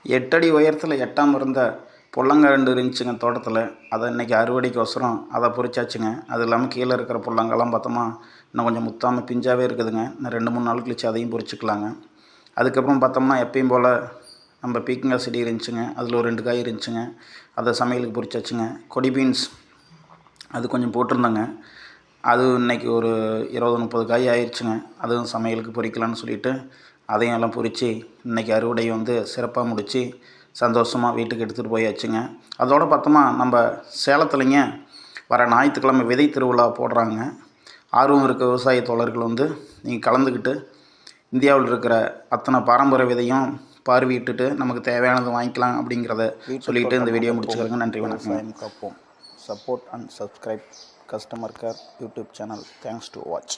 8 அடி உயரத்தில் எட்டாமல் இருந்த புல்லங்காய் இருந்துச்சுங்க தோட்டத்தில். அதை இன்றைக்கி அறுவடைக்கோசரம் அதை பொறிச்சாச்சுங்க. அது இல்லாமல் கீழே இருக்கிற புல்லங்காலாம் பார்த்தோமா இன்னும் கொஞ்சம் முத்தாமல் பிஞ்சாகவே இருக்குதுங்க. இன்னும் 2-3 நாள் கழிச்சு அதையும் பொறிச்சிக்கலாங்க. அதுக்கப்புறம் பார்த்தோம்னா எப்பயும் போல் நம்ம பீக்கங்காய் செடி இருந்துச்சுங்க. அதில் ஒரு 2 காய் இருந்துச்சுங்க. அதை சமையலுக்கு பொறிச்சாச்சுங்க. கொடி பீன்ஸ் அது கொஞ்சம் போட்டிருந்தேங்க. அது இன்றைக்கி ஒரு 20-30 காய் ஆயிடுச்சுங்க. அதுவும் சமையலுக்கு பொறிக்கலான்னு சொல்லிவிட்டு அதையும் எல்லாம் பொறித்து இன்றைக்கி அறுவடையை சிறப்பாக முடித்து சந்தோஷமாக வீட்டுக்கு எடுத்துகிட்டு போயாச்சுங்க. அதோடு பார்த்தோமா நம்ம சேலத்துலேங்க வர ஞாயிற்றுக்கிழமை விதை திருவிழா போடுறாங்க. ஆர்வம் இருக்க விவசாய தோழர்கள் நீங்கள் கலந்துக்கிட்டு இந்தியாவில் இருக்கிற அத்தனை பாரம்பரிய விதையும் பார்வையிட்டுட்டு நமக்கு தேவையானது வாங்கிக்கலாம் அப்படிங்கிறத சொல்லிவிட்டு இந்த வீடியோ முடிச்சுக்கிறேங்க. நன்றி, வணக்கம். காப்போம். Support and subscribe customer care YouTube channel. Thanks to watch.